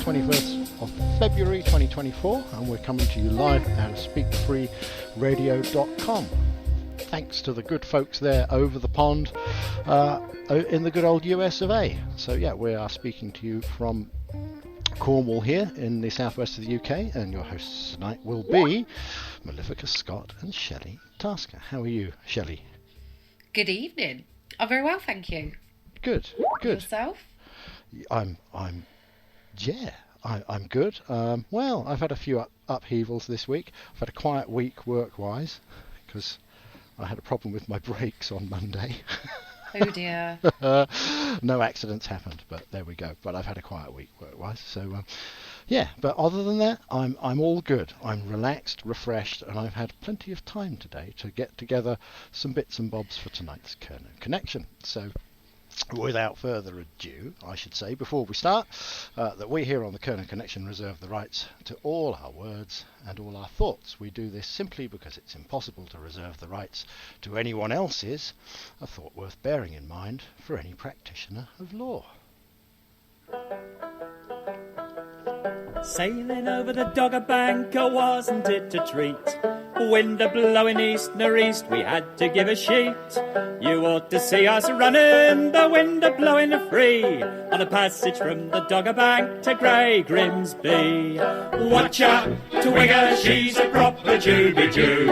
21st of February 2024, and we're coming to you live at speakfreeradio.com. Thanks to the good folks there over the pond in the good old US of A. So yeah, we are speaking to you from Cornwall here in the southwest of the UK, and your hosts tonight will be Malefica Scott and Shelley Tasker. How are you, Shelley? Good evening. I'm very well, thank you. Good. Yourself? I'm good. Well, I've had a few upheavals this week. I've had a quiet week work-wise because I had a problem with my brakes on Monday. Oh dear. No accidents happened, but there we go. But I've had a quiet week work-wise, so yeah. But other than that, I'm all good. I'm relaxed, refreshed, and I've had plenty of time today to get together some bits and bobs for tonight's Kernow Connection. So, without further ado, I should say before we start that we here on the Kernow Connection reserve the rights to all our words and all our thoughts. We do this simply because it's impossible to reserve the rights to anyone else's, a thought worth bearing in mind for any practitioner of law. Sailing over the Dogger Bank, oh, wasn't it a treat? Wind a blowing east nor east, we had to give a sheet. You ought to see us running, the wind a blowing free, on a passage from the Dogger Bank to Grey Grimsby. Watch out to Wigger, she's a proper Juby Jew.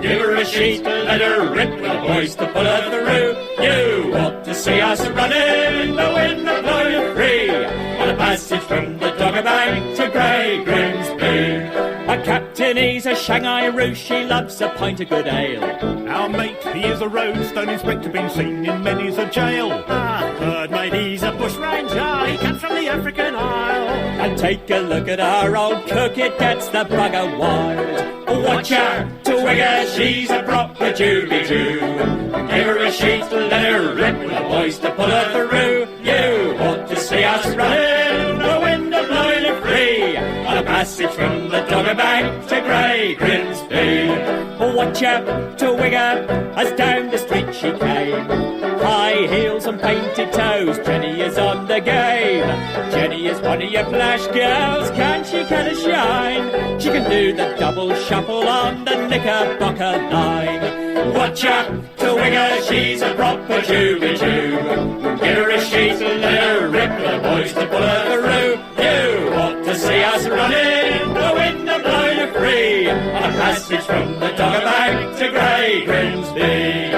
Give her a sheet, let her rip with the boys to pull her through. You ought to see us running, the wind a blowing free, on a passage from the Dogger Bank to Grey Grimsby. Our captain, he's a Shanghai Roo, she loves a pint of good ale. Our mate, he is a Roadstone inspector, been seen in many's a jail. Our third mate, he's a bushranger, he comes from the African Isle. And take a look at our old cook, it gets the bugger wild. Watch out to Wigger, she's a proper Juby Jew. Give her a sheet, let her rip with the boys to pull her through. You ought to see us running, the wind a blowing her free, on a passage from the Dogger Bank to Grey Grimsby. Watch out to Wigger, as down the street she came. High heels and painted toes, Jenny is on the game. Jenny is one of your flash girls, can she get a shine? She can do the double shuffle on the Knickerbocker line. Watch out to Wigger, she's a proper Juby Jew. Give her a sheet and let her rip the boys to pull her through. You ought to see us running, the wind a blowing her free, on a passage from the Dogger Bank to Grey Grimsby.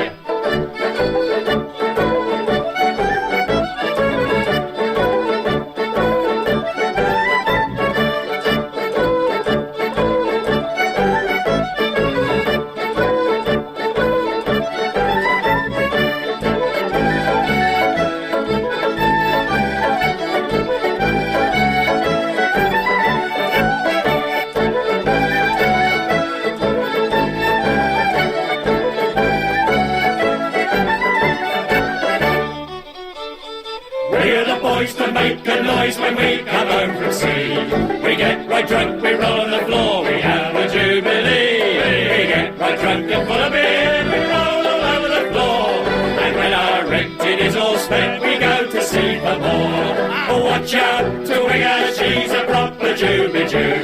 To make a noise when we come home from sea. We get right drunk, we roll on the floor, we have a jubilee. We get right drunk and full of beer, we roll all over the floor. And when our rented is all spent, we go to sea for more. Watch out to Wigger, she's a proper Juby Jew.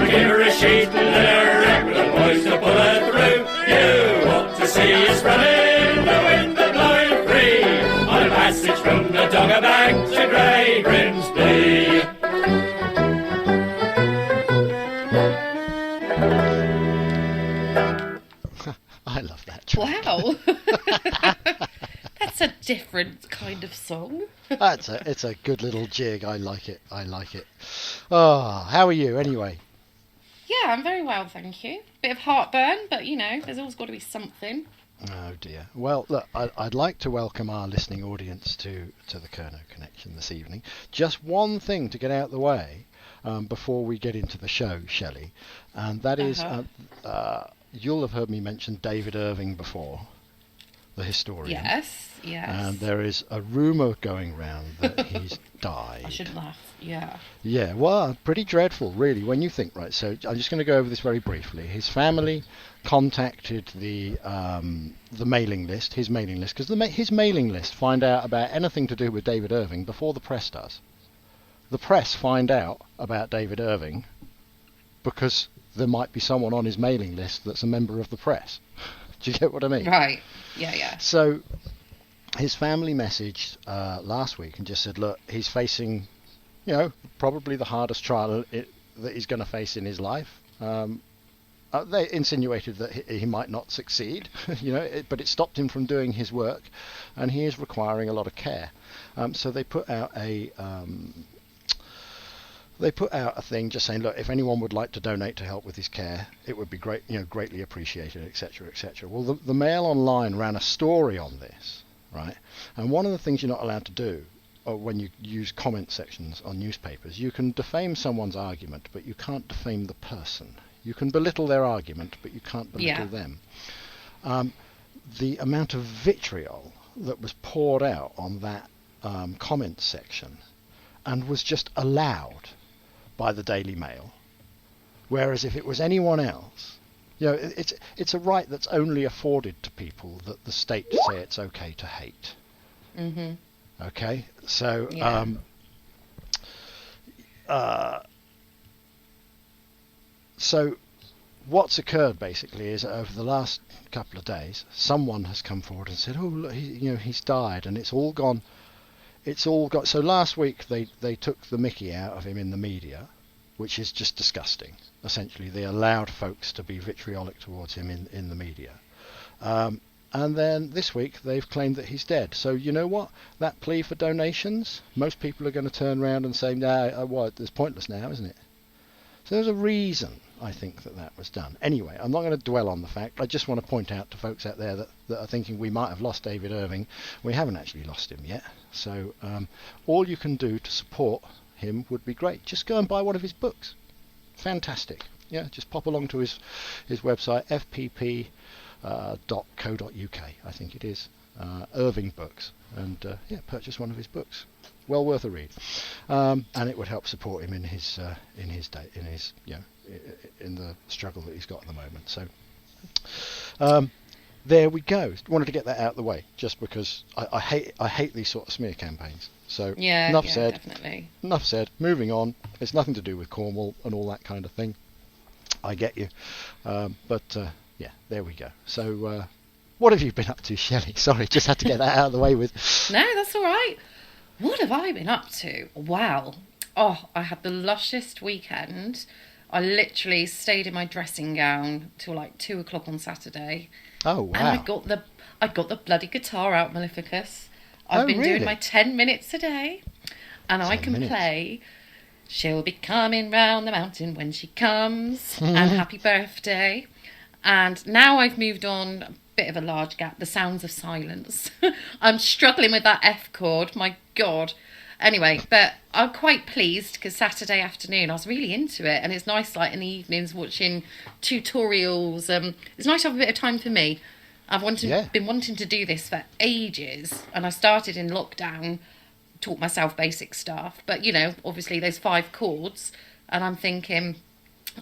Give her a sheet and let her rip with the boys to pull her through. You ought to see us running, the wind a blowing free, on a passage from the Dogger Bank to Grey Grimsby. I love that track. Wow. That's a different kind of song. It's a good little jig. I like it. Oh, how are you anyway? Yeah, I'm very well, thank you. Bit of heartburn, but you know, there's always got to be something. Oh dear. Well, look, I'd like to welcome our listening audience to the Kernow Connection this evening. Just one thing to get out of the way before we get into the show, Shelley, and that is you'll have heard me mention David Irving before, the historian. Yes. And there is a rumour going round that he's died. I should laugh. Yeah. Yeah, well, pretty dreadful, really, when you think, right, so I'm just going to go over this very briefly. His family contacted the mailing list, his mailing list, because his mailing list find out about anything to do with David Irving before the press does. the press find out about David Irving because there might be someone on his mailing list that's a member of the press. Do you get what I mean? Right. Yeah. So his family messaged last week and just said, look, he's facing, probably the hardest trial that he's going to face in his life. They insinuated that he might not succeed, but it stopped him from doing his work, and he is requiring a lot of care. So they put out a thing just saying, look, if anyone would like to donate to help with his care, it would be great, greatly appreciated, etc., etc. Well, the Mail Online ran a story on this, right? And one of the things you're not allowed to do when you use comment sections on newspapers, you can defame someone's argument, but you can't defame the person. You can belittle their argument, but you can't belittle them. The amount of vitriol that was poured out on that comment section and was just allowed by the Daily Mail, whereas if it was anyone else, it's a right that's only afforded to people that the state say it's okay to hate. Mm-hmm. Okay, so so what's occurred basically is over the last couple of days, someone has come forward and said, "Oh, look, he's died," and it's all gone. So last week they took the mickey out of him in the media, which is just disgusting. Essentially, they allowed folks to be vitriolic towards him in the media. And then this week they've claimed that he's dead. So you know what? That plea for donations, most people are going to turn around and say, "No, it's pointless now, isn't it?" So there's a reason, I think, that was done. Anyway, I'm not going to dwell on the fact. I just want to point out to folks out there that are thinking we might have lost David Irving. We haven't actually lost him yet. So all you can do to support him would be great. Just go and buy one of his books. Fantastic. Yeah, just pop along to his website, fpp.co.uk, I think it is, Irving Books, and purchase one of his books. Well worth a read, and it would help support him in the struggle that he's got at the moment. So there we go. Wanted to get that out of the way, just because I hate these sort of smear campaigns. So enough said. Definitely. Enough said. Moving on. It's nothing to do with Cornwall and all that kind of thing. I get you, but there we go. So what have you been up to, Shelley? Sorry, just had to get that out of the way with. No, that's all right. What have I been up to? Wow. Oh, I had the lushest weekend. I literally stayed in my dressing gown till like 2:00 on Saturday. Oh wow! And I got the bloody guitar out, Maleficus. I've been doing my 10 minutes a day, and I can play. She'll be coming round the mountain when she comes, and Happy Birthday. And now I've moved on, a bit of a large gap, The Sounds of Silence. I'm struggling with that F chord, my God. Anyway, but I'm quite pleased because Saturday afternoon I was really into it, and it's nice like in the evenings watching tutorials. It's nice to have a bit of time for me. I've been wanting to do this for ages, and I started in lockdown, taught myself basic stuff, but obviously those 5 chords, and I'm thinking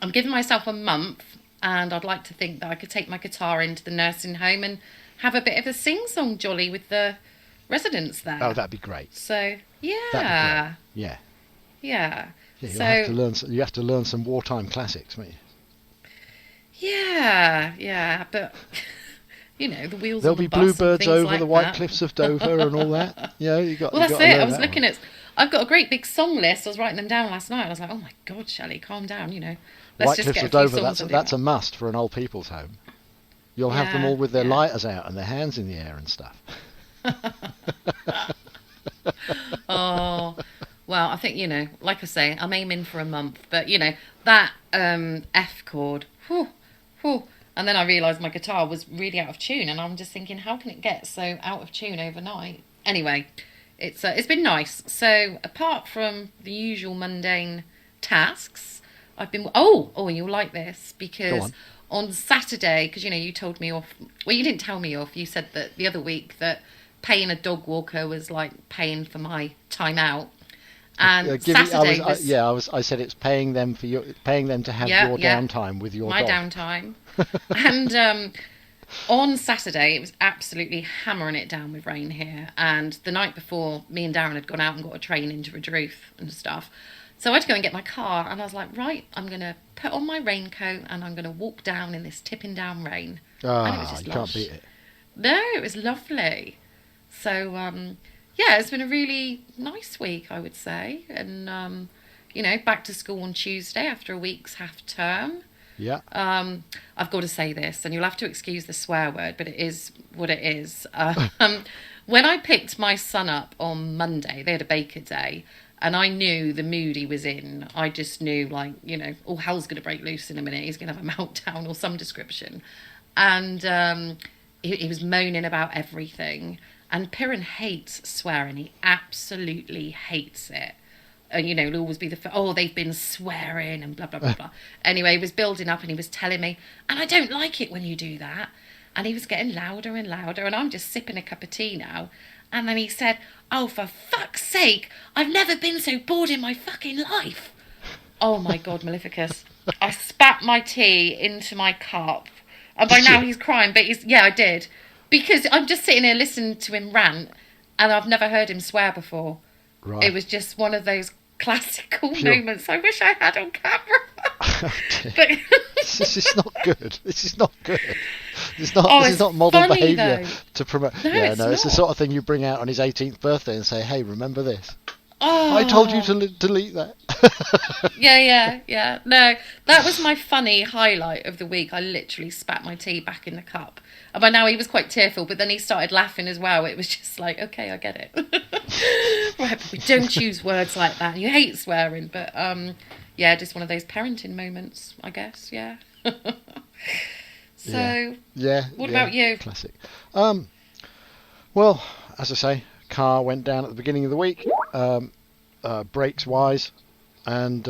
I'm giving myself a month, and I'd like to think that I could take my guitar into the nursing home and have a bit of a sing-song jolly with the residents there. Oh, that'd be great. So yeah, that'd be great. Yeah. You have to learn some wartime classics, mate. Yeah, but the wheels. There'll on the be bus bluebirds over like the white that. cliffs of Dover and all that. You got. Well, that's it. I was looking at. I've got a great big song list. I was writing them down last night. I was like, oh my God, Shelley, calm down. Let's White just Cliffs get of a few Dover. songs. That's a must for an old people's home. You'll have them all with their lighters out and their hands in the air and stuff. Oh, well, I think, like I say, I'm aiming for a month, but, that F chord, whew, and then I realised my guitar was really out of tune, and I'm just thinking, how can it get so out of tune overnight? Anyway, it's been nice. So, apart from the usual mundane tasks, I've been... Oh, you'll like this, because on Saturday, because, you told me off... Well, you didn't tell me off. You said that the other week that paying a dog walker was like paying for my time out. And Saturday I said it's paying them to have your downtime with your dog. My downtime. And On Saturday, it was absolutely hammering it down with rain here. And the night before, me and Darren had gone out and got a train into Redruth and stuff. So I had to go and get my car. And I was like, right, I'm going to put on my raincoat and I'm going to walk down in this tipping down rain. And it was just you lush. Can't beat it. No, it was lovely. So, yeah, it's been a really nice week, I would say. And, back to school on Tuesday after a week's half term. Yeah. I've got to say this, and you'll have to excuse the swear word, but it is what it is. When I picked my son up on Monday, they had a baker day, and I knew the mood he was in. I just knew, all hell's going to break loose in a minute. He's going to have a meltdown or some description. And he was moaning about everything. And Piran hates swearing. He absolutely hates it. It'll always be they've been swearing and blah, blah, blah, blah. Anyway, he was building up and he was telling me, and I don't like it when you do that. And he was getting louder and louder, and I'm just sipping a cup of tea now. And then he said, oh, for fuck's sake, I've never been so bored in my fucking life. Oh, my God, Maleficus. I spat my tea into my cup. And by now he's crying, but I did. Because I'm just sitting here listening to him rant, and I've never heard him swear before. Right. It was just one of those classical moments I wish I had on camera. But this is not good. This is not good. This is not model behaviour to promote. No, it's the sort of thing you bring out on his 18th birthday and say, hey, remember this? Oh. I told you to delete that. Yeah. No, that was my funny highlight of the week. I literally spat my tea back in the cup. And by now he was quite tearful, but then he started laughing as well. It was just like, okay, I get it. Right, but we don't use words like that. You hate swearing, but just one of those parenting moments, I guess, yeah. So, what about you? Classic. Well, as I say, car went down at the beginning of the week, brakes wise, and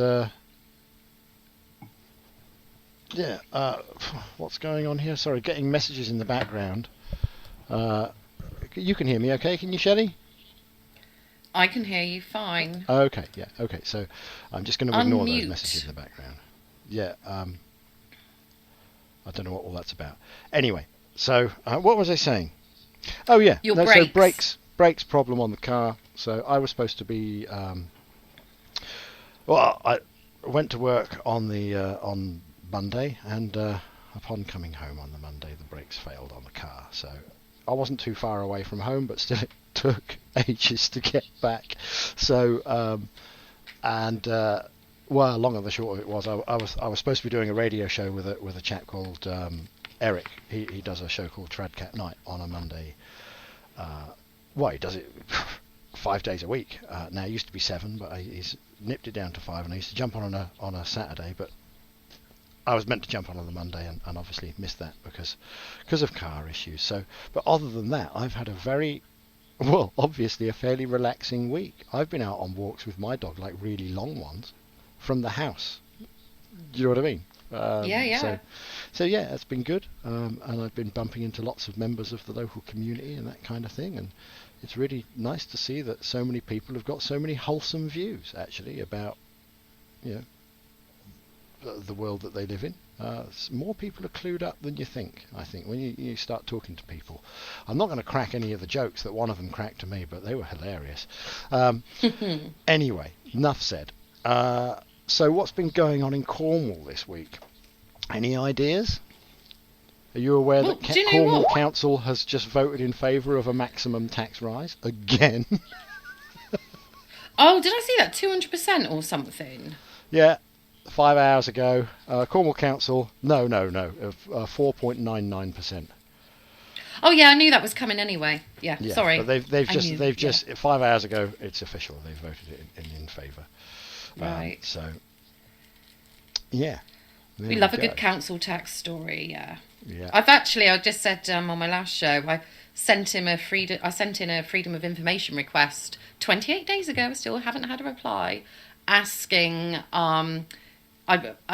what's going on here? Sorry, getting messages in the background. You can hear me okay, can you, Shelley? I can hear you fine. Okay, so I'm just going to ignore those messages in the background. I don't know what all that's about. Anyway, so what was I saying? Oh yeah, brakes. So brakes problem on the car. So I was supposed to be I went to work on Monday, and upon coming home on the Monday, the brakes failed on the car. So I wasn't too far away from home, but still it took ages to get back. So long and the short of it was, I was supposed to be doing a radio show with a chap called Eric. He does a show called Tradcat Night on a Monday. He does it 5 days a week. Now it used to be 7, but he's nipped it down to 5, and I used to jump on a Saturday, but I was meant to jump on the Monday and obviously missed that because of car issues. So, but other than that, I've had obviously a fairly relaxing week. I've been out on walks with my dog, like really long ones, from the house. Do you know what I mean? Yeah. So yeah, it's been good, and I've been bumping into lots of members of the local community and that kind of thing, and it's really nice to see that so many people have got so many wholesome views actually about the world that they live in. More people are clued up than you think, I think, when you start talking to people. I'm not going to crack any of the jokes that one of them cracked to me, but they were hilarious. Anyway, enough said. So what's been going on in Cornwall this week? Any ideas? Are you aware that Cornwall Council has just voted in favour of a maximum tax rise again? Oh, did I see that? 200% or something? Yeah, 5 hours ago. Cornwall Council, no, 4.99%. Oh yeah, I knew that was coming anyway. Yeah. Sorry. But they've just 5 hours ago. It's official. They voted it in favour. Right. So, yeah. We love a good council tax story. Yeah. Yeah. I just said on my last show, I sent in a freedom of information request 28 days ago. I still haven't had a reply, asking. I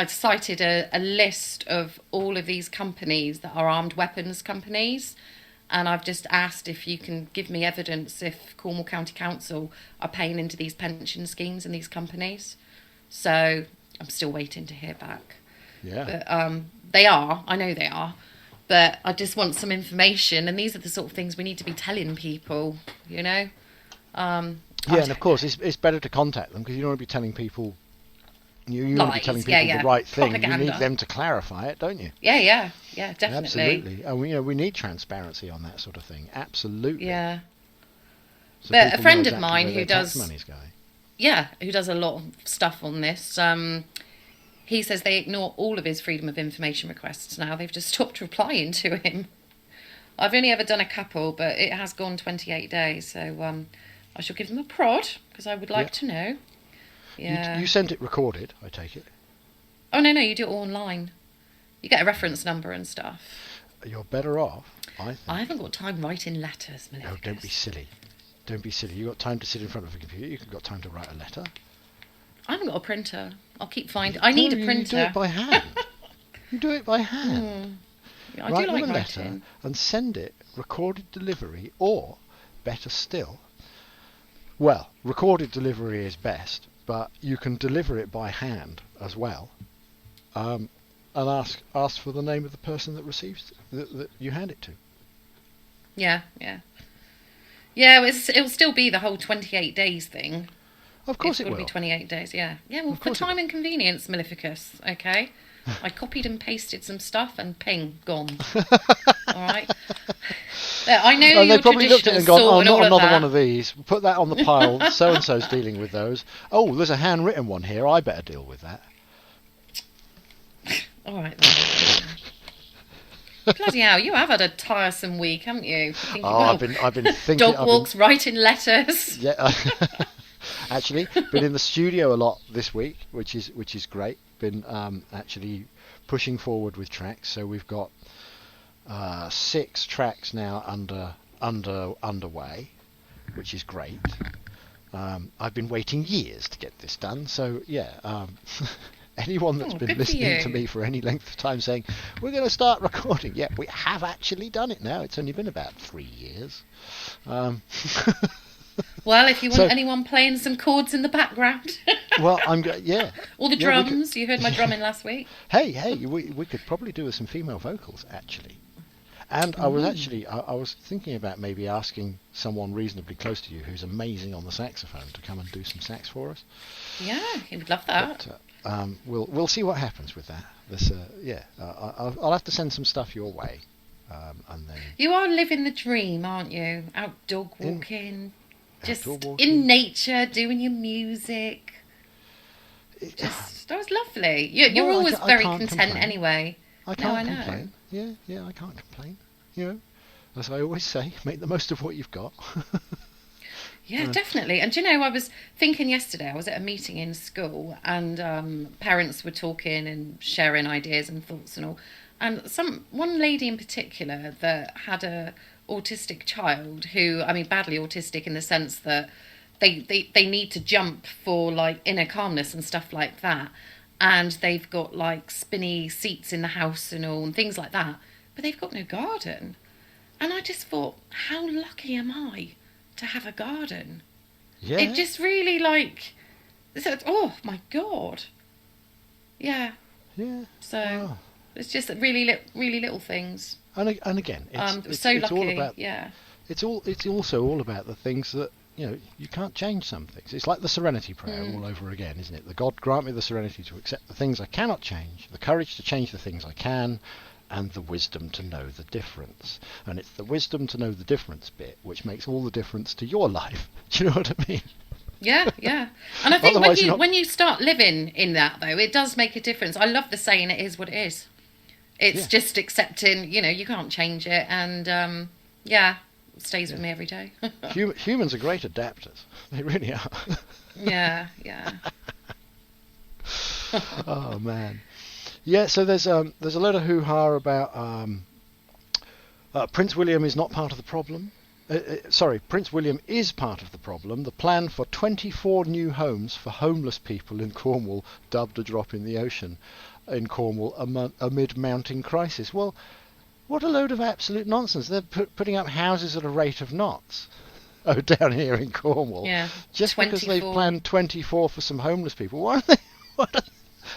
cited a list of all of these companies that are armed weapons companies, and I've just asked if you can give me evidence if Cornwall County Council are paying into these pension schemes in these companies. So I'm still waiting to hear back. Yeah. But they are. I know they are. But I just want some information, and these are the sort of things we need to be telling people, you know. And of course, it's better to contact them because you don't want to be telling people. You want to be telling people the right thing. Propaganda. You need them to clarify it, don't you? Yeah, definitely. Absolutely. And we need transparency on that sort of thing. Absolutely. Yeah. So but a friend know of mine where who their does tax money's going. Yeah, who does a lot of stuff on this. He says they ignore all of his freedom of information requests now. They've just stopped replying to him. I've only ever done a couple, but it has gone 28 days. So I shall give them a prod because I would like to know. Yeah. You sent it recorded, I take it? Oh, no, you do it all online. You get a reference number and stuff. You're better off, I think. I haven't got time writing letters, Maleficus. Oh, don't be silly. Don't be silly. You've got time to sit in front of a computer. You've got time to write a letter. I haven't got a printer. I'll keep finding... I need a printer. You do it by hand. You do it by hand. Yeah, I Write do like them a writing. letter and send it recorded delivery, or, better still, well, recorded delivery is best, but you can deliver it by hand as well, and ask for the name of the person that receives that you hand it to. Yeah. Yeah, it'll still be the whole 28 days thing. Of course it will. Be 28 days, yeah. Yeah, well, for time and convenience, Maleficus, okay? I copied and pasted some stuff and ping, gone. All right? I know they probably looked at it and gone, oh, not another one of these. Put that on the pile. So-and-so's dealing with those. Oh, there's a handwritten one here. I better deal with that. All right, then. Bloody hell, you have had a tiresome week, haven't you? I've been thinking. Dog walks, writing letters. Yeah, actually, been in the studio a lot this week, which is great. Been actually pushing forward with tracks, so we've got 6 tracks now underway, which is great. I've been waiting years to get this done, so yeah. Anyone that's been listening to me for any length of time saying, we're going to start recording. Yeah, we have actually done it now. It's only been about 3 years. Well, if you want anyone playing some chords in the background. Well, yeah. All the drums. You heard my drumming last week. Hey, we could probably do with some female vocals, actually. And I was thinking about maybe asking someone reasonably close to you who's amazing on the saxophone to come and do some sax for us. Yeah, he would love that. But, we'll see what happens with that. I'll have to send some stuff your way, and then you are living the dream, aren't you? Out dog walking, in nature, doing your music. That was lovely. You're always very content complain. Anyway. I can't complain. Yeah, I can't complain. You know, as I always say, make the most of what you've got. Yeah, definitely. And do you know, I was thinking yesterday, I was at a meeting in school and parents were talking and sharing ideas and thoughts and all. And one lady in particular that had a autistic child who, I mean, badly autistic in the sense that they need to jump for like inner calmness and stuff like that. And they've got like spinny seats in the house and all and things like that. But they've got no garden. And I just thought, how lucky am I to have a garden? Yeah. It just really oh my God. Yeah. Yeah. So it's just really little things. And again, it's so lucky. All about, yeah. It's also all about the things that, you know, you can't change some things. It's like the Serenity Prayer all over again, isn't it? The God grant me the serenity to accept the things I cannot change, the courage to change the things I can, and the wisdom to know the difference. And it's the wisdom to know the difference bit which makes all the difference to your life. Do you know what I mean? Yeah. And I think when you start living in that, though, it does make a difference. I love the saying, it is what it is. It's just accepting, you know, you can't change it. And, it stays with me every day. Humans are great adapters. They really are. Yeah. Oh, man. Yeah, so there's a lot of hoo-ha about Prince William is not part of the problem. Prince William is part of the problem. The plan for 24 new homes for homeless people in Cornwall dubbed a drop in the ocean in Cornwall amid mounting crisis. Well, what a load of absolute nonsense. They're putting up houses at a rate of knots. Oh, down here in Cornwall. Yeah. Just 24. Because they've planned 24 for some homeless people. Why are they...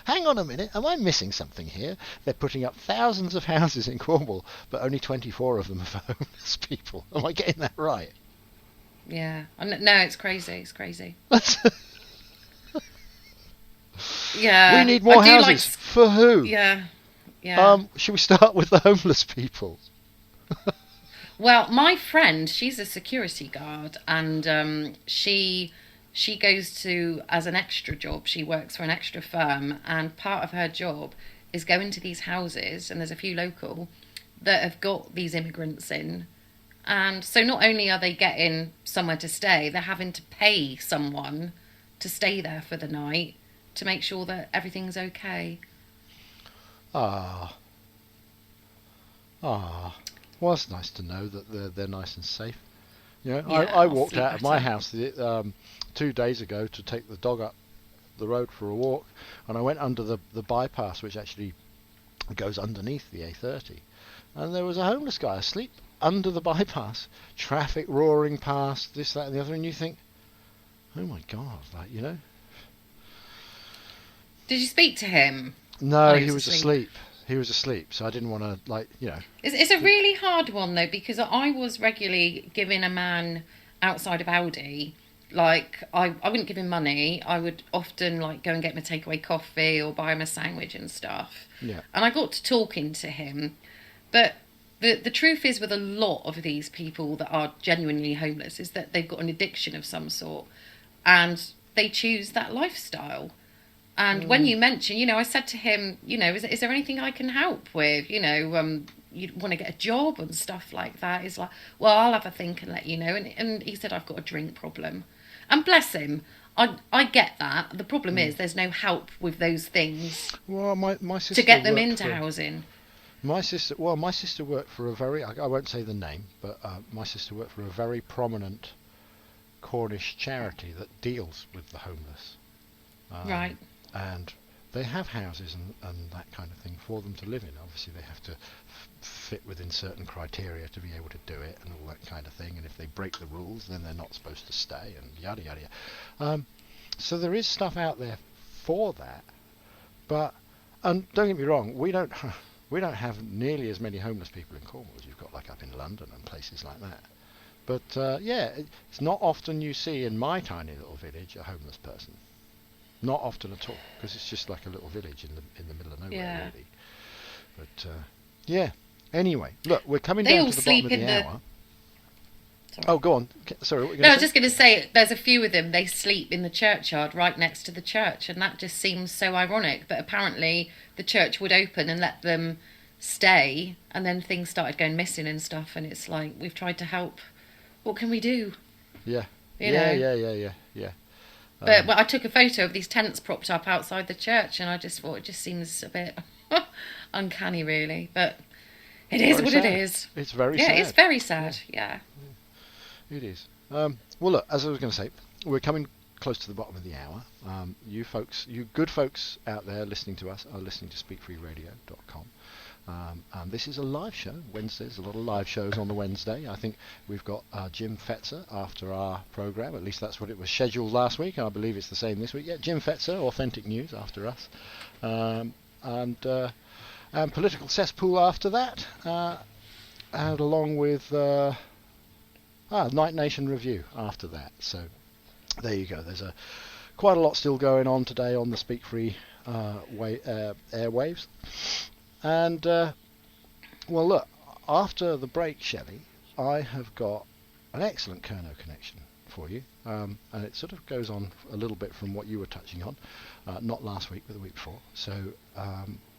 Hang hang on a minute, am I missing something here? They're putting up thousands of houses in Cornwall, but only 24 of them are for homeless people. Am I getting that right? Yeah. No, it's crazy. It's crazy. Yeah. We need more houses. For who? Yeah. Yeah. Should we start with the homeless people? Well, my friend, she's a security guard, and she goes to, as an extra job, she works for an extra firm, and part of her job is going to these houses, and there's a few local, that have got these immigrants in. And so not only are they getting somewhere to stay, they're having to pay someone to stay there for the night to make sure that everything's okay. Well, it's nice to know that they're nice and safe. You know, Yeah, I walked out of my better. house 2 days ago to take the dog up the road for a walk, and I went under the bypass, which actually goes underneath the A30, and there was a homeless guy asleep under the bypass, traffic roaring past, this, that and the other, and you think, oh my God, like, you know. Did you speak to him? No, Oh, he was asleep. He was asleep, so I didn't want to, like, you know. It's a really hard one, though, because I was regularly giving a man outside of Aldi, like, I wouldn't give him money. I would often, like, go and get him a takeaway coffee or buy him a sandwich and stuff. Yeah. And I got to talking to him. But the truth is, with a lot of these people that are genuinely homeless, is that they've got an addiction of some sort. And they choose that lifestyle. And when you mention, you know, I said to him, you know, is there anything I can help with? You know, you want to get a job and stuff like that. He's like, well, I'll have a think and let you know. And he said, I've got a drink problem. And bless him, I get that. The problem is there's no help with those things. Well, my sister to get them worked into for, housing. My sister worked for a very, I won't say the name, but my sister worked for a very prominent Cornish charity that deals with the homeless. Right. And they have houses and that kind of thing for them to live in. Obviously, they have to fit within certain criteria to be able to do it and all that kind of thing. And if they break the rules, then they're not supposed to stay and yada, yada, yada. So there is stuff out there for that. But, and don't get me wrong, we don't have nearly as many homeless people in Cornwall as you've got like up in London and places like that. But yeah, it's not often you see in my tiny little village a homeless person. Not often at all, because it's just like a little village in the middle of nowhere, really. But yeah. Anyway, look, we're coming down to the bottom of the hour. Sorry. Oh, go on. Sorry, what were you going to say? I was just going to say, there's a few of them. They sleep in the churchyard right next to the church, and that just seems so ironic. But apparently, the church would open and let them stay, and then things started going missing and stuff. And it's like, we've tried to help. What can we do? Yeah. Yeah. But I took a photo of these tents propped up outside the church, and I just thought it just seems a bit uncanny, really. But it is what it is. It's very sad. Yeah, it's very sad. Yeah. It is. Well, look, as I was going to say, we're coming close to the bottom of the hour. You folks, you good folks out there listening to us, are listening to speakfreeradio.com. This is a live show. Wednesdays, a lot of live shows on the Wednesday. I think we've got Jim Fetzer after our programme. At least that's what it was scheduled last week, and I believe it's the same this week. Yeah, Jim Fetzer, Authentic News after us, and Political Cesspool after that, and along with Night Nation Review after that. So there you go. There's quite a lot still going on today on the Speak Free airwaves. And, well, look, after the break, Shelley, I have got an excellent Kernow Connection for you. And it sort of goes on a little bit from what you were touching on, not last week, but the week before. So,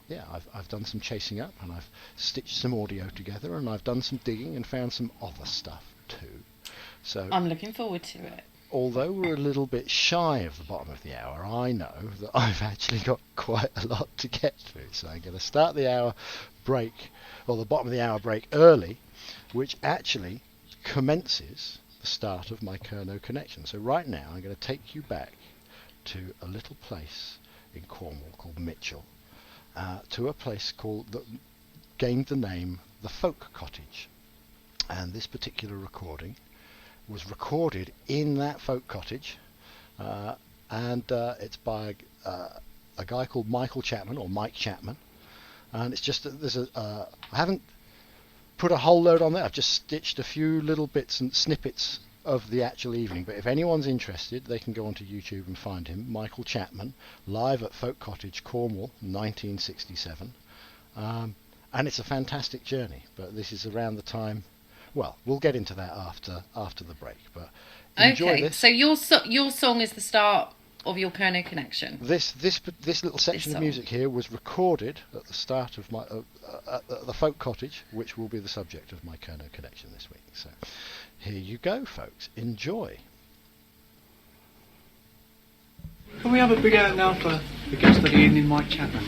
yeah, I've done some chasing up, and I've stitched some audio together, and I've done some digging and found some other stuff too. So I'm looking forward to it. Although we're a little bit shy of the bottom of the hour, I know that I've actually got quite a lot to get through. So I'm going to start the hour break, or the bottom of the hour break early, which actually commences the start of my Kernow Connection. So right now I'm going to take you back to a little place in Cornwall called Mitchell, to a place that gained the name the Folk Cottage. And this particular recording was recorded in that folk cottage, and it's by a guy called Michael Chapman, or Mike Chapman, and it's just that I haven't put a whole load on there. I've just stitched a few little bits and snippets of the actual evening, but if anyone's interested, they can go onto YouTube and find him, Michael Chapman, live at Folk Cottage, Cornwall, 1967, and it's a fantastic journey. But this is around the time. Well, we'll get into that after the break. But enjoy this. So your song is the start of your Kernow Connection. This little section of music here was recorded at the start of my at the Folk Cottage, which will be the subject of my Kernow Connection this week. So here you go, folks. Enjoy. Can we have a big out now for the guest of the evening, Mike Chapman?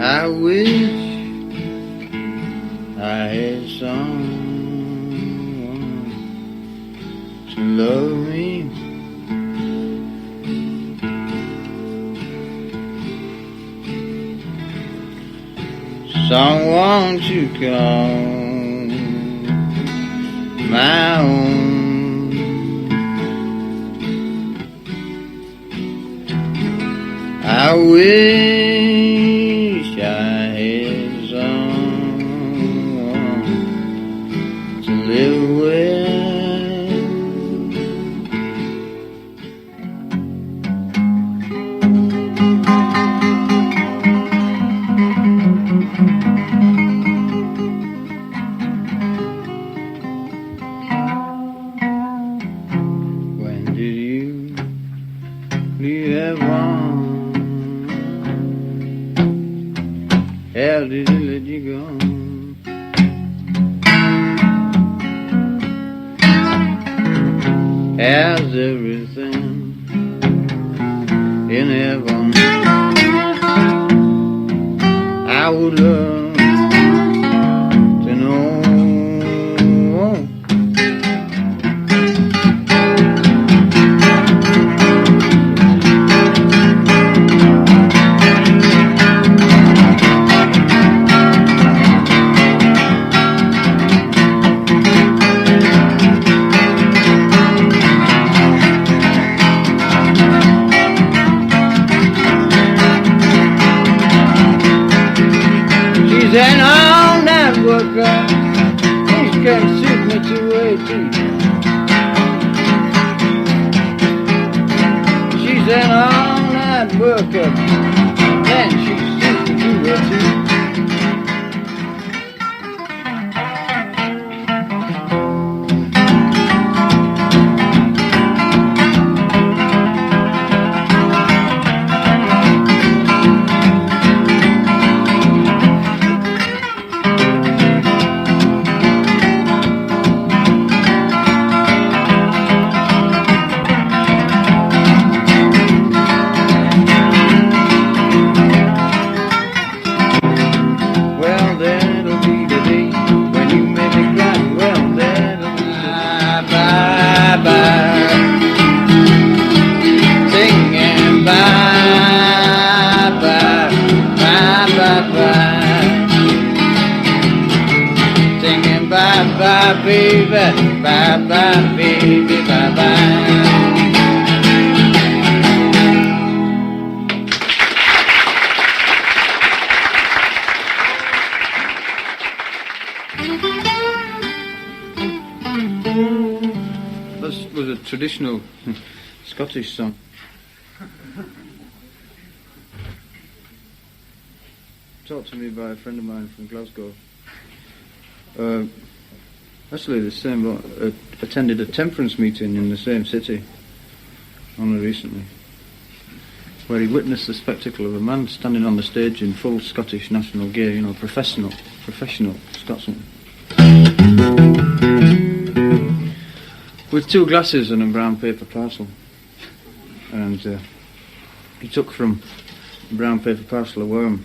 I wish I had someone to love me. Someone to call my own. I wish I had someone to live with. When did you leave heaven? How did it let you go? How's everything in heaven? I would love to know. She's an all-night worker. Things can't suit me two-way too. She's an all-night worker. Man, she suits me two-way too. Well, that'll be the day when you make me cry. Well, that'll be the bye, bye, singing bye, bye, bye, bye, bye, singing bye, bye, baby, bye, bye, baby, bye, bye. This was a traditional Scottish song. Taught to me by a friend of mine from Glasgow. Actually, the same attended a temperance meeting in the same city only recently. where he witnessed the spectacle of a man standing on the stage in full Scottish national gear, you know, professional Scotsman, with 2 glasses and a brown paper parcel. And he took from a brown paper parcel a worm.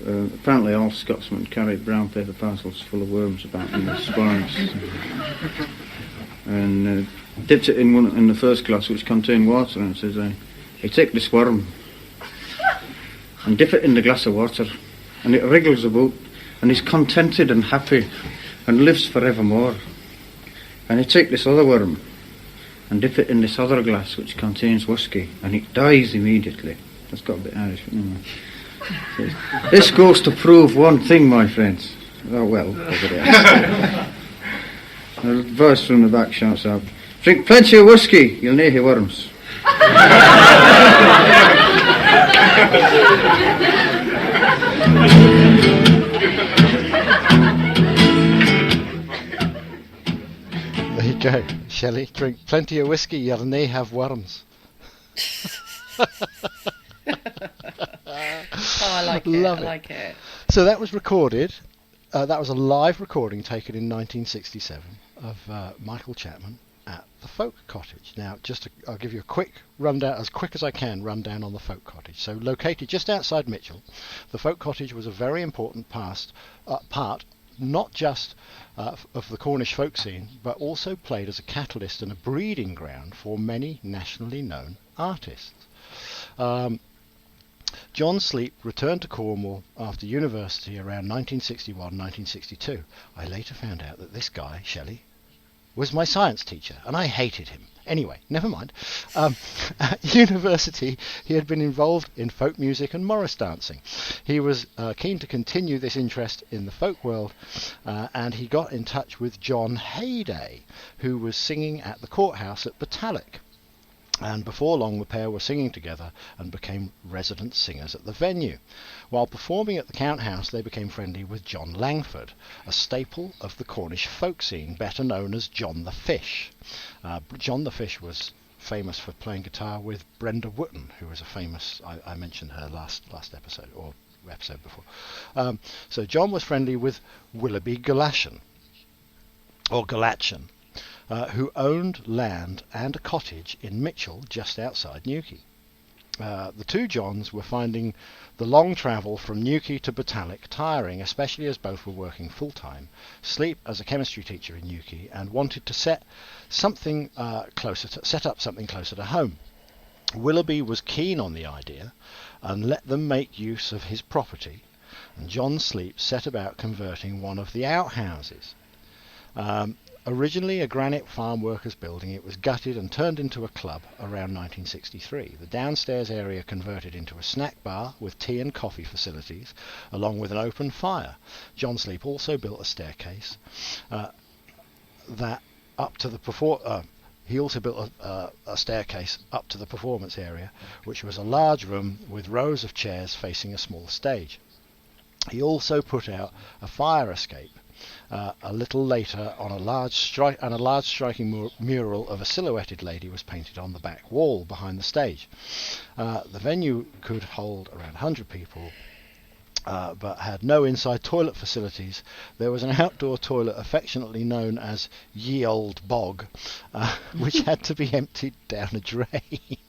Apparently all Scotsmen carry brown paper parcels full of worms about in their sporrans. And dipped it in the first glass, which contained water, and says, "I take this worm and dip it in the glass of water, and it wriggles about, and is contented and happy, and lives forevermore. And I take this other worm and dip it in this other glass, which contains whiskey, and it dies immediately." That's got a bit Irish, but anyway. Says, "This goes to prove one thing, my friends." Oh, well, over there. A voice from the back shouts out, "Drink plenty of whiskey, you'll nae hae worms." There you go, Shelley. Drink plenty of whiskey, you'll nae have worms. Oh, I like it. Love I it. like it. So that was recorded. That was a live recording taken in 1967 of Michael Chapman at the Folk Cottage. Now, I'll give you a quick rundown, as quick as I can, rundown on the Folk Cottage. So, located just outside Mitchell, the Folk Cottage was a very important part, not just of the Cornish folk scene, but also played as a catalyst and a breeding ground for many nationally known artists. John Sleep returned to Cornwall after university around 1961-1962. I later found out that this guy, Shelley, was my science teacher, and I hated him. Anyway, never mind. At university, he had been involved in folk music and Morris dancing. He was keen to continue this interest in the folk world, and he got in touch with John Hayday, who was singing at the courthouse at Batalic. And before long the pair were singing together and became resident singers at the venue. While performing at the Count House, they became friendly with John Langford, a staple of the Cornish folk scene, better known as John the Fish. John the Fish was famous for playing guitar with Brenda Wootton, who was a famous, I mentioned her last episode, or episode before. So John was friendly with Willoughby Galashan, or Galatchan, who owned land and a cottage in Mitchell just outside Newquay. The two Johns were finding the long travel from Newquay to Batalic tiring, especially as both were working full-time, Sleep as a chemistry teacher in Newquay, and wanted to set up something closer to home. Willoughby was keen on the idea and let them make use of his property, and John Sleep set about converting one of the outhouses. Originally a granite farm workers building, it was gutted and turned into a club around 1963. The downstairs area converted into a snack bar with tea and coffee facilities, along with an open fire. John Sleep also built a staircase He also built a staircase up to the performance area, which was a large room with rows of chairs facing a small stage. He also put out a fire escape. A little later, on a large striking mural of a silhouetted lady was painted on the back wall behind the stage. The venue could hold around 100 people, but had no inside toilet facilities. There was an outdoor toilet affectionately known as Ye Old Bog, which had to be emptied down a drain.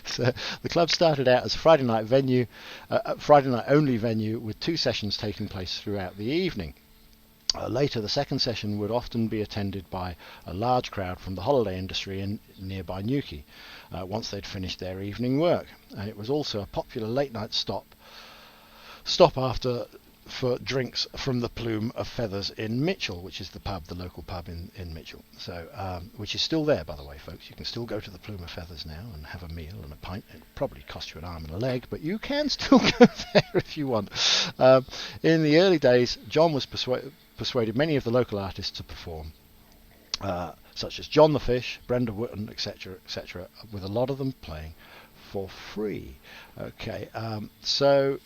So the club started out as a Friday night only venue, with 2 sessions taking place throughout the evening. Later, the second session would often be attended by a large crowd from the holiday industry in nearby Newquay, once they'd finished their evening work. And it was also a popular late-night stop after for drinks from the Plume of Feathers in Mitchell, which is the local pub in Mitchell. So, which is still there, by the way, folks. You can still go to the Plume of Feathers now and have a meal and a pint. It probably cost you an arm and a leg, but you can still go there if you want. In the early days, John was persuaded many of the local artists to perform, such as John the Fish, Brenda Wootton, etc., with a lot of them playing for free. Okay, so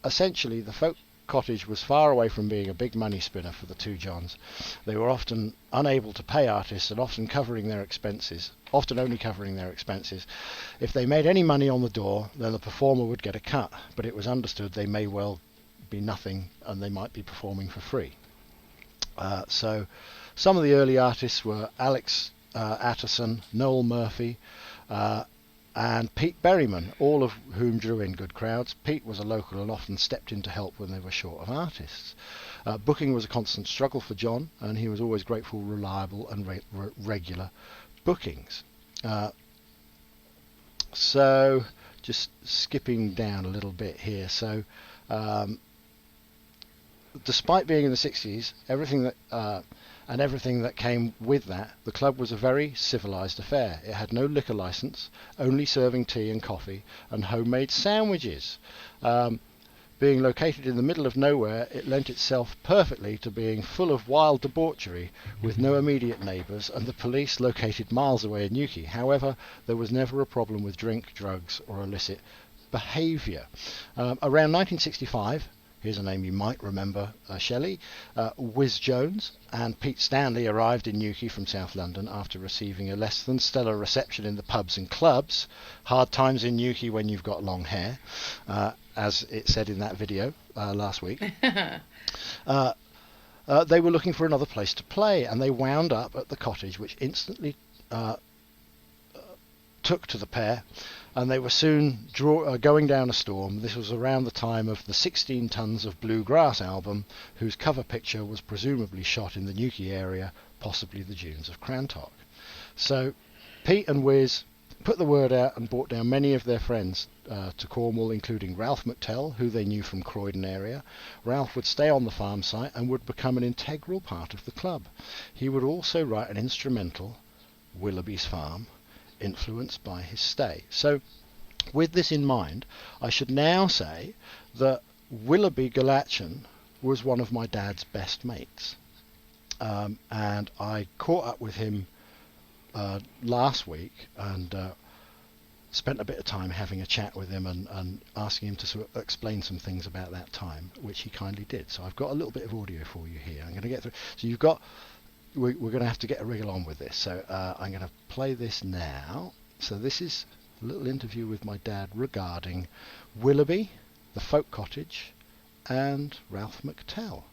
essentially the folk cottage was far away from being a big money spinner for the two Johns. They were often unable to pay artists and often only covering their expenses. If they made any money on the door, then the performer would get a cut, but it was understood they may well be nothing and they might be performing for free. So some of the early artists were Alex Atterson, Noel Murphy, and Pete Berryman, all of whom drew in good crowds. Pete was a local and often stepped in to help when they were short of artists. Booking was a constant struggle for John, and he was always grateful for reliable and regular bookings. So just skipping down a little bit here. So despite being in the 60s, everything that came with that, the club was a very civilised affair. It had no liquor licence, only serving tea and coffee and homemade sandwiches. Being located in the middle of nowhere, it lent itself perfectly to being full of wild debauchery with no immediate neighbours and the police located miles away in Newquay. However, there was never a problem with drink, drugs or illicit behaviour. Around 1965, here's a name you might remember, Shelley, Whiz Jones and Pete Stanley arrived in Newquay from South London after receiving a less than stellar reception in the pubs and clubs. Hard times in Newquay when you've got long hair, as it said in that video last week. They were looking for another place to play, and they wound up at the cottage, which instantly took to the pair, and they were soon going down a storm. This was around the time of the 16 Tons of Bluegrass album, whose cover picture was presumably shot in the Newquay area, possibly the dunes of Crantock. So Pete and Whiz put the word out and brought down many of their friends to Cornwall, including Ralph McTell, who they knew from Croydon area. Ralph would stay on the farm site and would become an integral part of the club. He would also write an instrumental, Willoughby's Farm, influenced by his stay. So with this in mind, I should now say that Willoughby Galatchan was one of my dad's best mates, and I caught up with him last week and spent a bit of time having a chat with him and asking him to sort of explain some things about that time, which he kindly did. So I've got a little bit of audio for you here. I'm going to get through. So you've got, we're going to have to get a wriggle on with this. So I'm going to play this now. So this is a little interview with my dad regarding Willoughby, the Folk Cottage, and Ralph McTell.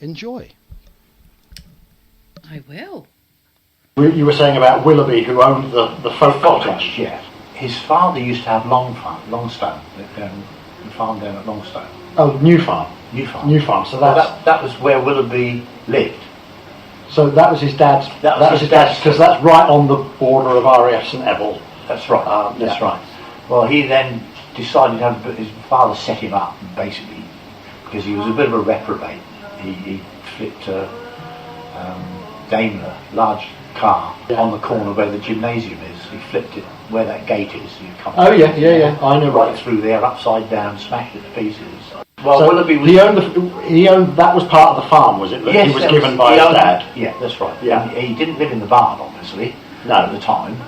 Enjoy. I will. You were saying about Willoughby, who owned the Folk Cottage. Yeah. His father used to have Longstone, the farm down at Longstone. Oh, New Farm. New Farm. So that was where Willoughby lived. So that was his dad's. That was his dad's, because that's right on the border of RAF St Ebble. That's right. That's right. Well, he then decided to have his father set him up basically because he was a bit of a reprobate. He flipped a Daimler large car on the corner where the gymnasium is. He flipped it where that gate is. You come I know right through there, upside down, smashed it to pieces. Well, so Willoughby was, he owned. That was part of the farm, was it? That he was given by his dad. Yeah, that's right. Yeah. And he didn't live in the barn, obviously. No. At the time.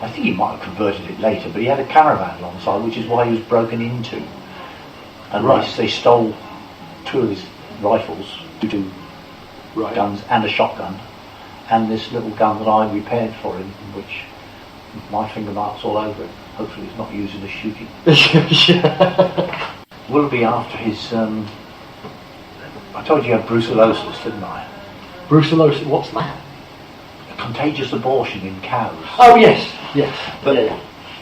I think he might have converted it later, but he had a caravan alongside, which is why he was broken into. And they stole 2 of his rifles, 2 guns and a shotgun, and this little gun that I repaired for him, which my finger marks all over it. Hopefully it's not used in a shooting. Willoughby, after his, I told you he had brucellosis, didn't I? Brucellosis, what's that? A contagious abortion in cows. Oh yes. But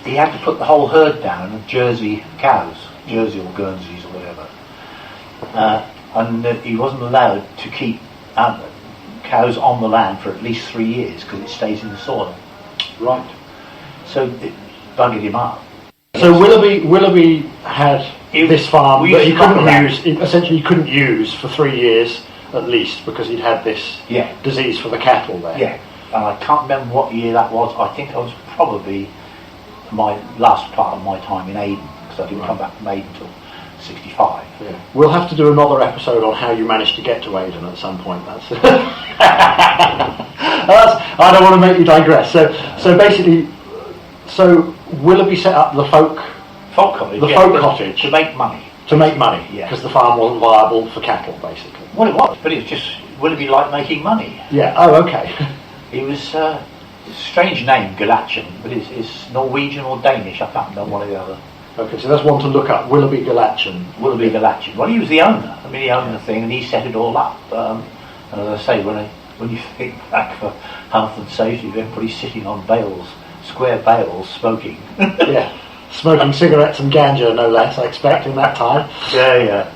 he had to put the whole herd down of Jersey cows, Jersey or Guernseys or whatever. And he wasn't allowed to keep cows on the land for at least 3 years because it stays in the soil. Right. So it buggered him up. So Willoughby had this farm that he couldn't use. Essentially, he couldn't use for 3 years at least because he'd had this disease for the cattle there. Yeah, and I can't remember what year that was. I think it was probably my last part of my time in Aden because I didn't come back from Aden until 65. Yeah. We'll have to do another episode on how you managed to get to Aden at some point. That's I don't want to make you digress. So basically, Willoughby set up the folk cottage. Folk cottage to make money. To make money, Yeah. because the farm wasn't viable for cattle, basically. Well, it was, but it was just Willoughby liked making money. Yeah. Oh, okay. He was it's a strange name, Galatian, but it's Norwegian or Danish. I can't remember one or the other. Okay, so that's one to look up. Willoughby Galatian. Willoughby Galatian. Well, he was the owner. I mean, he owned the thing, and he set it all up. And as I say, when you think back for health and safety, everybody's sitting on bales, square bales, smoking. Yeah. Smoking cigarettes and ganja, no less, I expect, in that time. Yeah.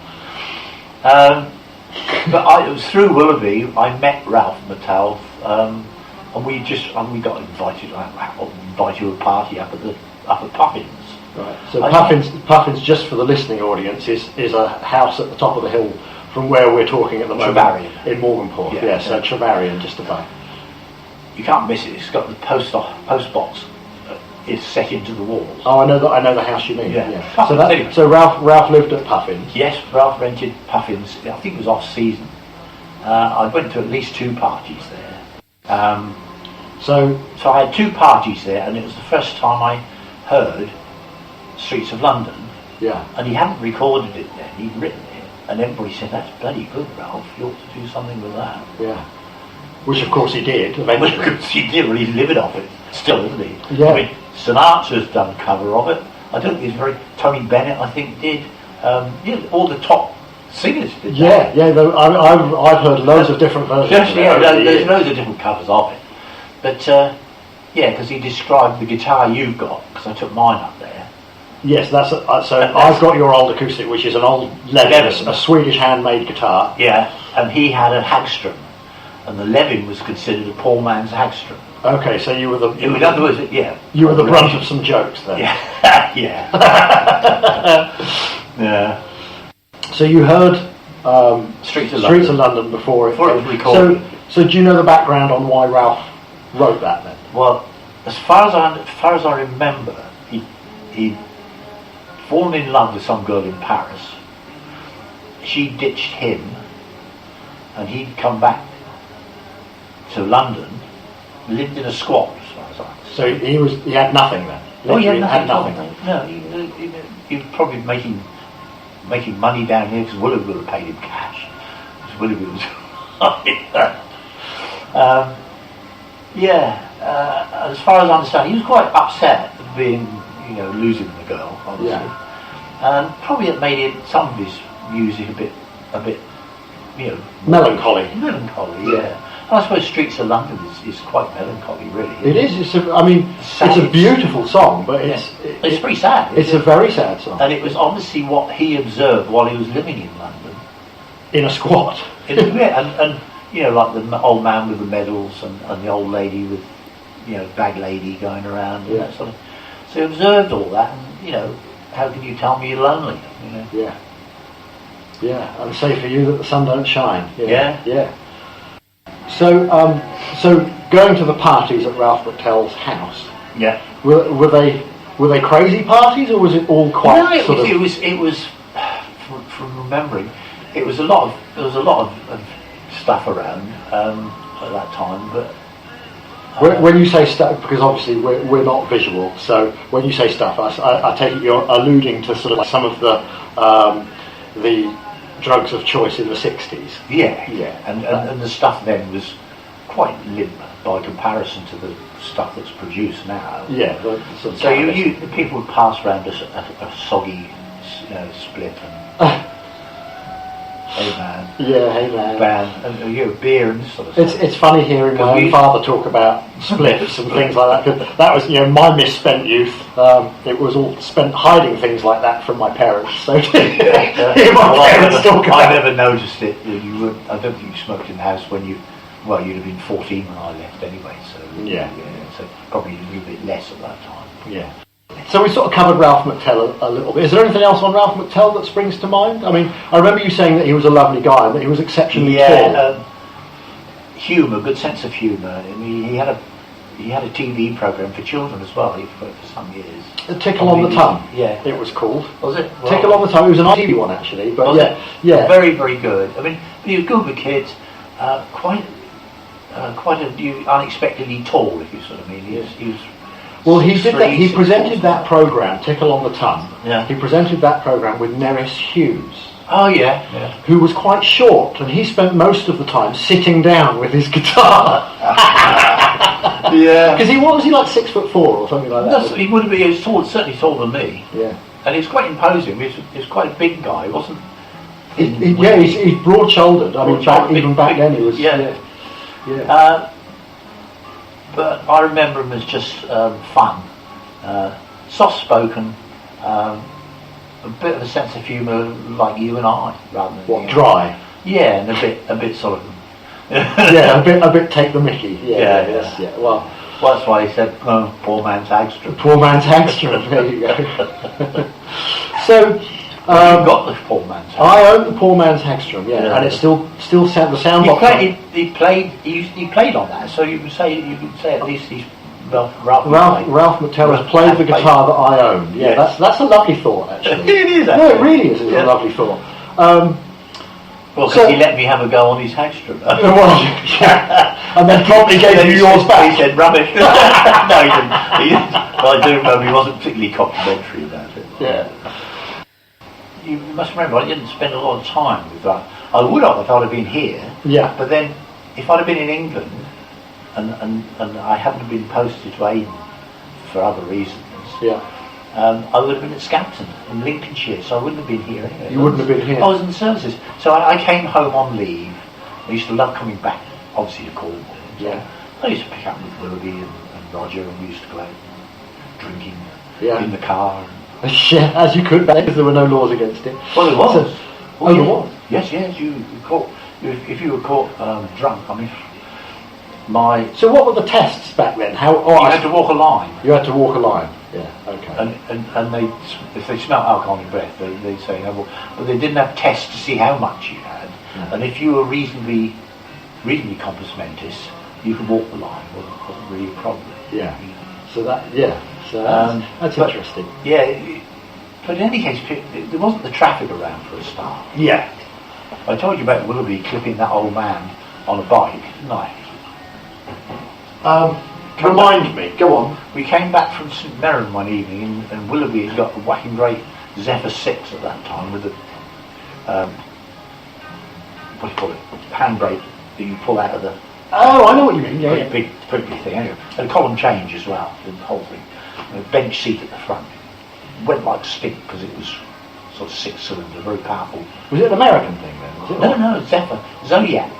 But it was through Willoughby I met Ralph Mattel, and we got invited. I invited to a party up at Puffins. Right. So Puffins, just for the listening audience, is a house at the top of the hill from where we're talking at the moment. Trevarian. In Morganport. Yeah. So Trevarian, just above. You can't miss it. It's got the post box. It's set into the walls. Oh, I know the house you mean. Yeah. Puffins, so Ralph lived at Puffins. Yes, Ralph rented Puffins. I think it was off season. I went to at least 2 parties there. So I had 2 parties there, and it was the first time I heard Streets of London. Yeah. And he hadn't recorded it then. He'd written it, and everybody said, "That's bloody good, Ralph. You ought to do something with that." Yeah. Which of course he did eventually. Well, he did. Well, he's living off it still, isn't he? Yeah. I mean, Sinatra's done a cover of it. I don't think it's Tony Bennett, I think, did. All the top singers did that. Yeah. I've heard loads of different versions. There's loads of different covers of it. But because he described the guitar you've got, because I took mine up there. Yes, that's I've got your old acoustic, which is an old Levin, a Swedish handmade guitar. Yeah, and he had a Hagstrom, and the Levin was considered a poor man's Hagstrom. Okay, so you were the. In other words, yeah. You were the brunt of some jokes then. Yeah, yeah. Yeah. So you heard Streets of London before it was recorded. So do you know the background on why Ralph wrote that then? Well, as far as I remember, he'd fallen in love with some girl in Paris. She ditched him, and he'd come back to London, lived in a squat, as far as I know. So he had nothing then? No, he had nothing. No, he was probably making money down here because Willoughby would have paid him cash. Because Willoughby was... as far as I understand, he was quite upset at being, losing the girl, obviously. Yeah. And probably it made some of his music a bit, melancholy. Melancholy, yeah. And I suppose Streets of London is quite melancholy, really. It is. It's a beautiful song, but it's pretty sad. It's a very sad song. And it was obviously what he observed while he was living in London. In a squat. And like the old man with the medals and the old lady with, bag lady going around and that sort of. So he observed all that, and how can you tell me you're lonely? Yeah. Yeah, and say for you that the sun don't shine. Yeah. So going to the parties at Ralph Mattel's house. Yeah. Were they crazy parties, or was it all quite? No, it was from remembering. There was a lot of stuff around at that time, but. When you say stuff, because obviously we're not visual, so when you say stuff, I take it you're alluding to sort of like some of the drugs of choice in the 60s. Yeah. And the stuff then was quite limp by comparison to the stuff that's produced now. Yeah. The people would pass around a soggy, split and. Hey man. Yeah, hey man. Band and beer and sort of stuff. It's funny hearing my own father talk about spliffs and things like that. Cause that was my misspent youth. It was all spent hiding things like that from my parents. So I never noticed it. I don't think you smoked in the house when you'd have been 14 when I left anyway. So yeah. So probably a little bit less at that time. Yeah. So we sort of covered Ralph Mattel a little bit. Is there anything else on Ralph Mattel that springs to mind? I mean, I remember you saying that he was a lovely guy and that he was exceptionally tall. Humour, good sense of humour. I mean, he had a TV programme for children as well for some years. Tickle on the Tongue. Yeah, it was called. Was it? Well, Tickle on the Tongue. It was an ITV one actually, but yeah, very very good. I mean, he was good with kids. Quite unexpectedly tall, if you sort of mean. He was Well, he did that. He presented that programme, Tickle on the Tongue. Yeah. He presented that programme with Neris Hughes. Oh yeah. Who was quite short, and he spent most of the time sitting down with his guitar. Yeah. Because he was he like 6'4" or something like that? He would be. He was tall, certainly taller than me. Yeah. And he was quite imposing. He was quite a big guy. He wasn't. He's broad-shouldered. I mean, back then he was. Yeah. But I remember him as just fun, soft-spoken, a bit of a sense of humour like you and I, rather than dry. Yeah, and a bit sort of. Yeah, a bit take the mickey. Yeah. Well, that's why he said, "Poor man's Hagstrom." Poor man's Hagstrom. There you go. So. You got the poor man's Hagstrom. I own the poor man's Hagstrom, and it still sound the sound box. He played on that, so you could say at least he's Ralph McTeller's played the guitar that I own. Yeah, yes. that's a lovely thought actually. It is. Actually. No, it really is. It's a lovely thought. Well, because he let me have a go on his Hagstrom. And then promptly gave you yours back. He said rubbish. No, he didn't. But I do remember he wasn't particularly complimentary about it. Yeah. You must remember, I didn't spend a lot of time with that. I would have if I'd have been here. Yeah. But then, if I'd have been in England, and I hadn't been posted to Aden for other reasons, yeah, I would have been at Scampton in Lincolnshire, so I wouldn't have been here anyway. You wouldn't have been here? I was in the services. So I came home on leave. I used to love coming back, obviously, to Cornwall. Yeah. I used to pick up with Willoughby and Roger, and we used to go out drinking in the car. Yeah, as you could, because there were no laws against it. Well, there was. There was? Yes, you caught. If you were caught drunk, I mean, So what were the tests back then? You had to walk a line. You had to walk a line. Yeah. Okay. And they, if they smelt alcohol in your breath, they say no. But they didn't have tests to see how much you had. Yeah. And if you were reasonably compos mentis, you could walk the line. It wasn't really a problem. Yeah. So that's interesting. Yeah, but in any case, there wasn't the traffic around for a start. Yeah. I told you about Willoughby clipping that old man on a bike, didn't I? Remind me. Go on. We came back from St Mirren one evening, and Willoughby had got a whacking great Zephyr 6 at that time with a what do you call it? Handbrake that you pull out of the. Oh, I know what you mean. Yeah. Big thing. Anyway, and a column change as well. The whole thing. And a bench seat at the front. Went like stink because it was sort of 6-cylinder, very powerful. Was it an American thing then? Was it? No, Zephyr Zodiac.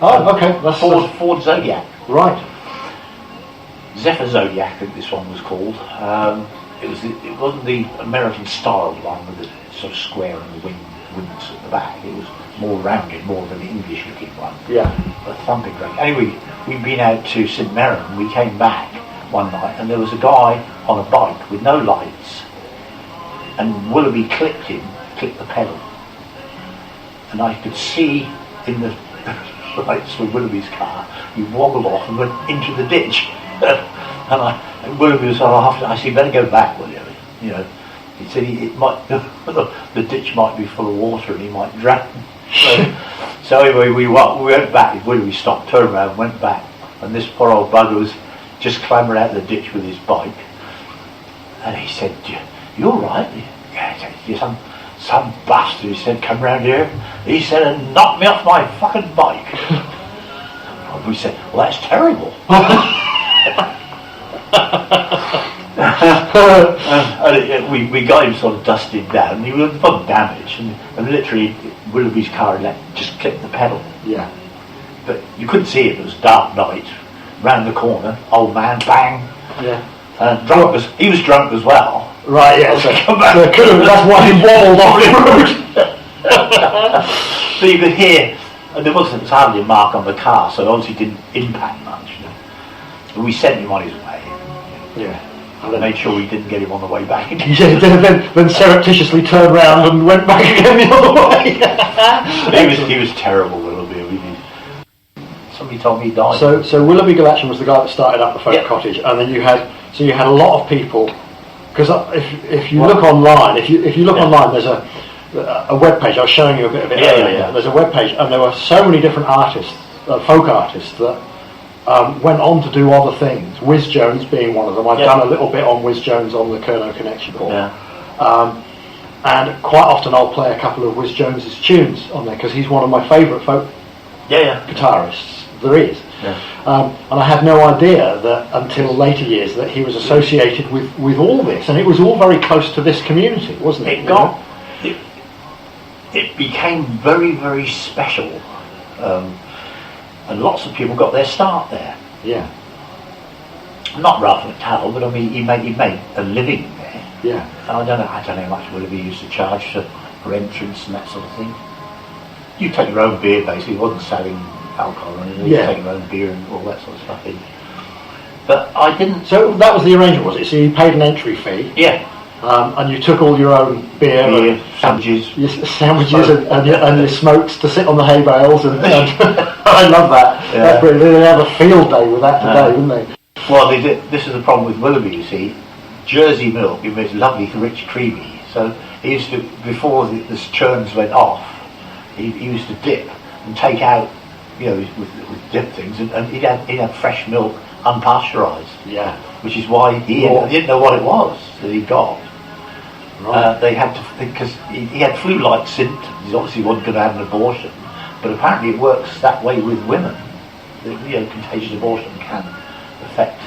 Oh, okay. That's Ford Zodiac. Right. Zephyr Zodiac, I think this one was called. It wasn't the American style one with the sort of square and the wings at the back. It was more rounded, more than the English looking one. Yeah. A thumping great. Anyway, we'd been out to St Mirren. We came back one night, and there was a guy on a bike with no lights, and Willoughby clipped the pedal, and I could see in the lights for Willoughby's car, he wobbled off and went into the ditch. and Willoughby was after. I said, "You better go back, will you?" You know, he said it might the ditch might be full of water and he might drown. So anyway, we went back. Willoughby stopped, turned around, went back, and this poor old bugger was just clambering out of the ditch with his bike. And he said, "You all right?" Yeah, some bastard, he said, "come round here," he said, "and knocked me off my fucking bike." And we said, "Well, that's terrible." We got him sort of dusted down. He was full damage, and literally Willoughby's car just clipped the pedal. Yeah. But you couldn't see it. It was dark night. Round the corner, old man, bang. Yeah. He was drunk as well. Right. Yeah. So that's why he wobbled off the road. So you could hear, and there was hardly a mark on the car, so it obviously didn't impact much. But we sent him on his way. Yeah. And made sure we didn't get him on the way back. Yeah, then surreptitiously turned round and went back again the other way. he was terrible, Willoughby. Somebody told me he died. So Willoughby Galaction was the guy that started up the folk cottage, and then you had a lot of people. Because if you look online, if you look online, there's a web page. I was showing you a bit of it earlier. Yeah. There's a web page, and there were so many different artists, folk artists, that went on to do other things, Whiz Jones being one of them. I've done a little bit on Whiz Jones on the Kernow Connection before. And quite often I'll play a couple of Whiz Jones's tunes on there because he's one of my favourite folk guitarists there is. And I had no idea that until later years that he was associated with all this, and it was all very close to this community, wasn't it? It became very, very special, and lots of people got their start there. Yeah. Not Ralph McTowell, but I mean he made a living there. Yeah. And I don't know how much Willoughby used to charge for entrance and that sort of thing. You take your own beer basically, he wasn't selling alcohol or anything, you take your own beer and all that sort of stuff in. But I didn't. So that was the arrangement, was it? So you paid an entry fee. Yeah. And you took all your own beer sandwiches, and your smokes to sit on the hay bales, and I love that. Yeah. That's brilliant. They have a field day with that today, wouldn't they? Well, they did. This is the problem with Willoughby. You see, Jersey milk, it was lovely, rich, creamy. So he used to, before the churns went off, he used to dip and take out, with dip things, and he'd have fresh milk, unpasteurised. Yeah. Which is why he didn't know what it was that he got. Right. They had to, because he had flu-like symptoms. He obviously wasn't going to have an abortion, but apparently it works that way with women. Contagious abortion can affect.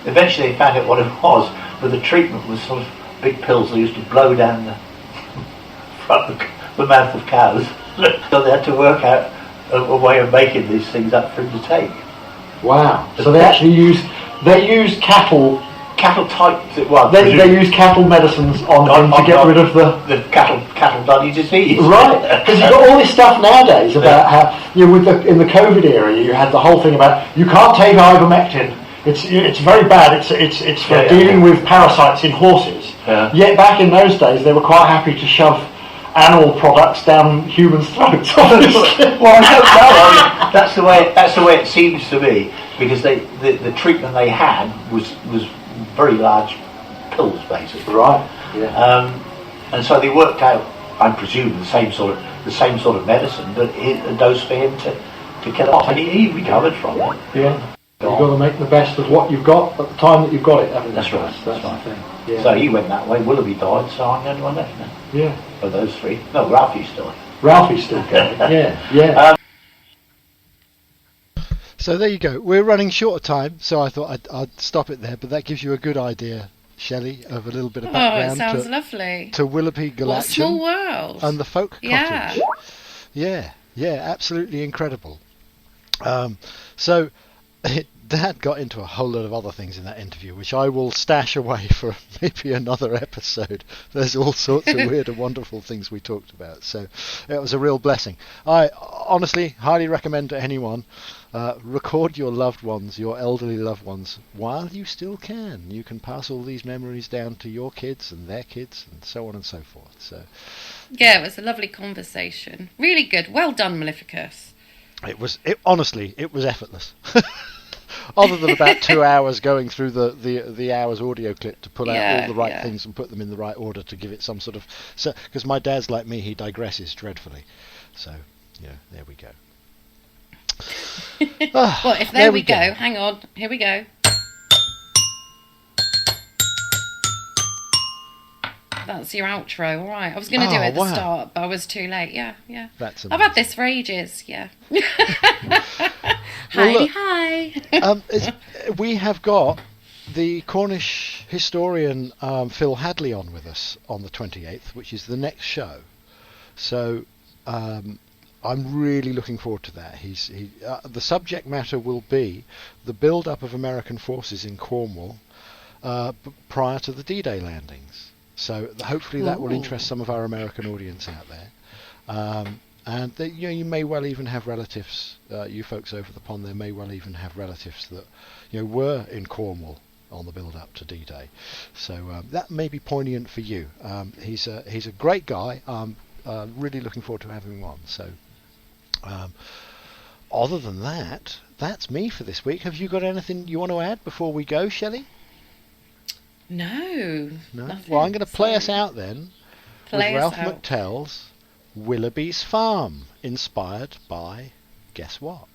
Eventually, they found out what it was, but the treatment was sort of big pills they used to blow down the mouth of cows. So they had to work out a way of making these things up for him to take. Wow! So they actually used cattle type. They use cattle medicines on him to get rid of the cattle bloody disease. Right, because you've got all this stuff nowadays about how in the COVID era you had the whole thing about you can't take ivermectin. It's very bad. It's for dealing with parasites in horses. Yeah. Yet back in those days they were quite happy to shove animal products down humans' throats. Well, I don't know. That's the way it seems to be, because the treatment they had was very large pills, basically. Right. Yeah. And so they worked out, I presume, the same sort of medicine, but a dose for him to kill it off, and he recovered from it. Yeah. You've got to make the best of what you've got at the time that you've got it. That's right. That's right. The thing. Yeah. So he went that way. Willoughby died, so I'm the only one left now. Yeah. Of those three. No, Ralphie's still. Ralphie's still going. Yeah. So there you go. We're running short of time, so I thought I'd stop it there. But that gives you a good idea, Shelley, of a little bit of background. It sounds lovely. To Willoughby Galaction. What a small world. And the folk cottage. Yeah, absolutely incredible. So Dad got into a whole lot of other things in that interview, which I will stash away for maybe another episode. There's all sorts of weird and wonderful things we talked about. So it was a real blessing. I honestly highly recommend to anyone, record your loved ones, your elderly loved ones, while you still can. You can pass all these memories down to your kids and their kids and so on and so forth. So yeah, it was a lovely conversation. Really good. Well done, Maleficus. Honestly, it was effortless. Other than about 2 hours going through the hour's audio clip to pull out all the right things and put them in the right order to give it some sort of... Because my dad's like me, he digresses dreadfully. So, there we go. Well, if there we go, hang on, here we go. That's your outro, all right. I was going to do it at the start, but I was too late. Yeah. That's amazing. I've had this for ages, yeah. Hi. We have got the Cornish historian Phil Hadley on with us on the 28th, which is the next show. So I'm really looking forward to that. The subject matter will be the build-up of American forces in Cornwall prior to the D-Day landings. So hopefully that will interest some of our American audience out there. And you may well even have relatives, you folks over the pond, there may well even have relatives that were in Cornwall on the build-up to D-Day. So that may be poignant for you. He's a great guy. I'm really looking forward to having him on. So other than that, that's me for this week. Have you got anything you want to add before we go, Shelley? No. Nothing. Well, I'm going to play us out then with Ralph McTell's Willoughby's Farm, inspired by, guess what?